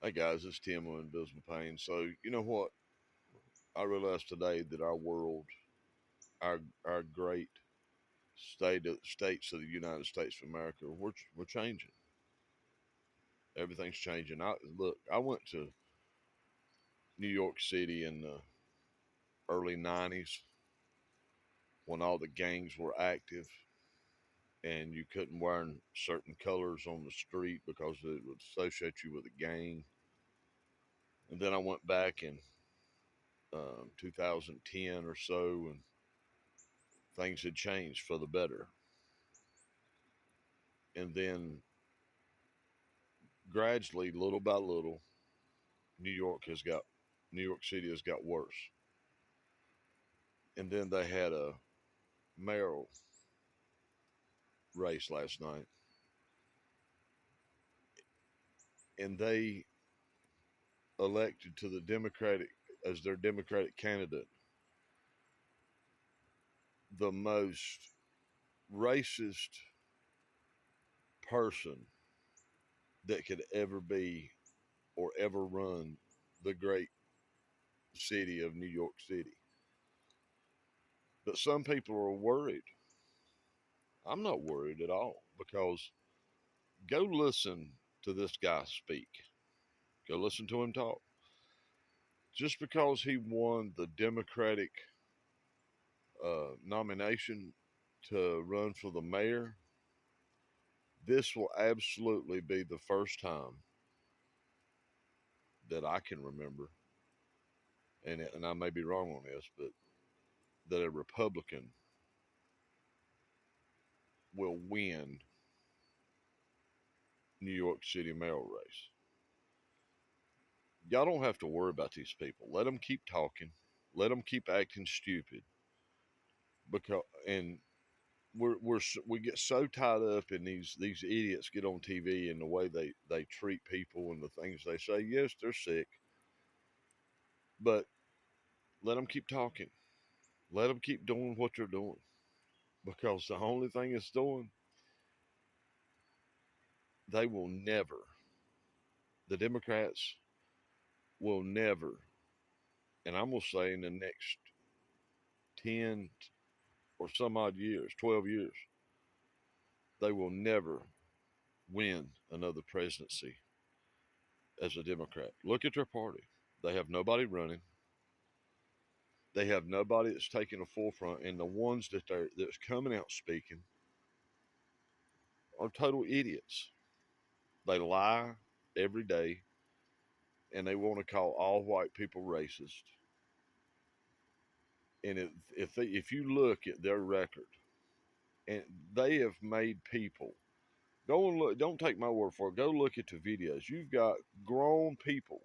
Hey guys, it's Tim with Invisible Pain. So you know what? I realized today that our world, our great states of the United States of America, we're changing. Everything's changing. I went to New York City in the early '90s when all the gangs were active, and you couldn't wear certain colors on the street because it would associate you with a gang. And then I went back in 2010 or so, and things had changed for the better. And then gradually, little by little, New York has got New York City has got worse. And then they had a mayoral race last night, and they elected to the Democratic as their Democratic candidate the most racist person that could ever be or ever run the great city of New York City. But some people are worried. I'm not worried at all because go listen to this guy speak. Go listen to him talk. Just because he won the Democratic nomination to run for the mayor, this will absolutely be the first time that I can remember, and I may be wrong on this, but that a Republican will win New York City mayoral race. Y'all don't have to worry about these people. Let them keep talking. Let them keep acting stupid. Because and we get so tied up in these idiots get on TV and the way they treat people and the things they say. Yes, they're sick, but let them keep talking. Let them keep doing what they're doing because the only thing it's doing, they will never. The Democrats will never, and I'm gonna say in the next 10 or some odd years, 12 years, they will never win another presidency as a Democrat. Look at their party. They have nobody running. They have nobody that's taking a forefront, and the ones that's coming out speaking are total idiots. They lie every day, and they want to call all white people racist. And if you look at their record, and they have made people go and look. Don't take my word for it. Go look at the videos. You've got grown people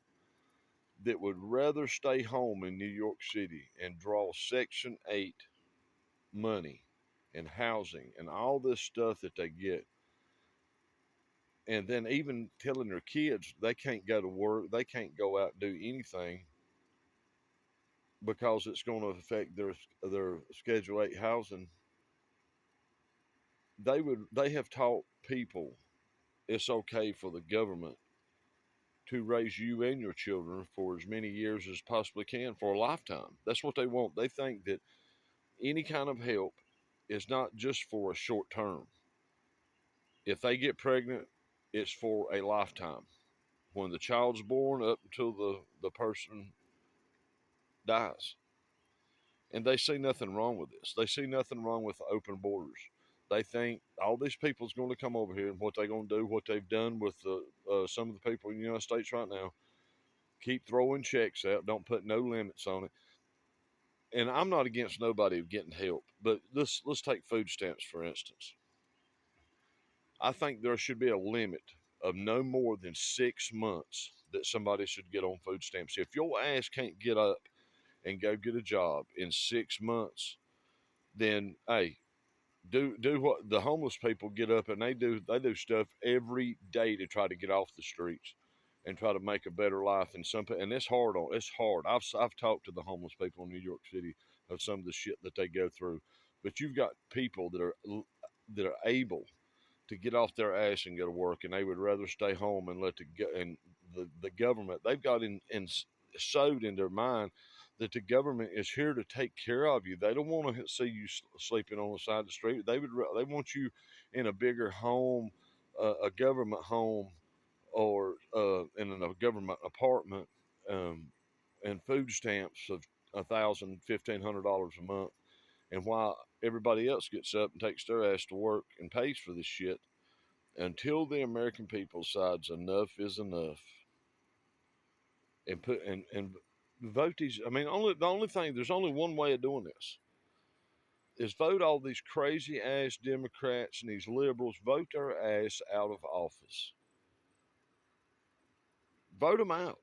that would rather stay home in New York City and draw Section 8 money and housing and all this stuff that they get. And then even telling their kids they can't go to work, they can't go out and do anything because it's going to affect their Schedule 8 housing. They have taught people it's okay for the government to raise you and your children for as many years as possibly can for a lifetime. That's what they want. They think that any kind of help is not just for a short term. If they get pregnant, it's for a lifetime. When the child's born up until the person dies. And they see nothing wrong with this. They see nothing wrong with open borders. They think all these people's going to come over here and what they're going to do, what they've done with some of the people in the United States right now, keep throwing checks out, don't put no limits on it. And I'm not against nobody getting help, but let's take food stamps for instance. I think there should be a limit of no more than 6 months that somebody should get on food stamps. If your ass can't get up and go get a job in 6 months, then hey, do what the homeless people get up and they do stuff every day to try to get off the streets and try to make a better life. And it's hard. I've talked to the homeless people in New York City of some of the shit that they go through, but you've got people that are able to get off their ass and go to work, and they would rather stay home and the government. They've got in sewed in their mind that the government is here to take care of you. They don't want to see you sleeping on the side of the street. They want you in a bigger home, a government home, or in a government apartment, um, and food stamps of $1,000, $1,500 a month. And while everybody else gets up and takes their ass to work and pays for this shit, until the American people decides enough is enough, and vote these. I mean, the only thing, there's only one way of doing this, is vote all these crazy ass Democrats and these liberals, vote their ass out of office. Vote them out.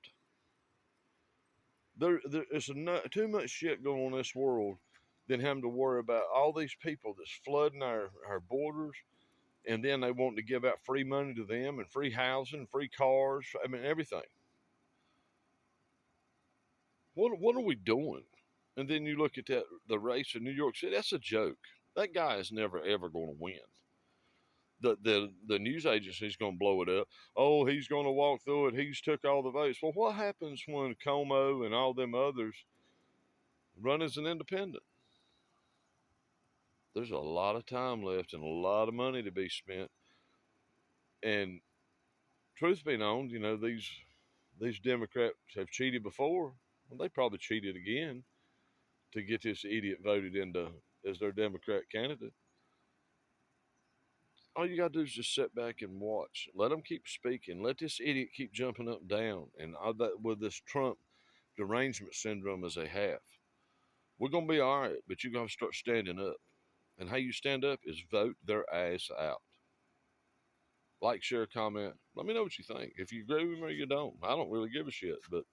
There is too much shit going on in this world than having to worry about all these people that's flooding our borders, and then they want to give out free money to them and free housing, free cars. I mean, everything. What are we doing? And then you look at the race in New York City. That's a joke. That guy is never ever going to win. The news agency's going to blow it up. Oh, he's going to walk through it. He's took all the votes. Well, what happens when Como and all them others run as an independent? There's a lot of time left and a lot of money to be spent. And truth be known, these Democrats have cheated before. Well, they probably cheated again to get this idiot voted into as their Democrat candidate. All you got to do is just sit back and watch. Let them keep speaking. Let this idiot keep jumping up and down. And with this Trump derangement syndrome as they have, we're going to be all right, but you got to start standing up. And how you stand up is vote their ass out. Like, share, comment. Let me know what you think. If you agree with me or you don't. I don't really give a shit, but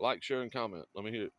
like, share, and comment. Let me hear it.